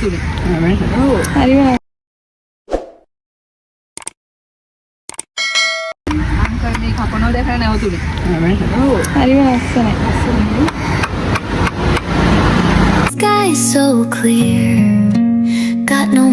නැවතුනේ. ඔව්. හරිම අංකල් මේ කපනවා දැකලා නැවතුනේ. ඔව්. හරිම ලස්සනයි. Sky is so clear, got no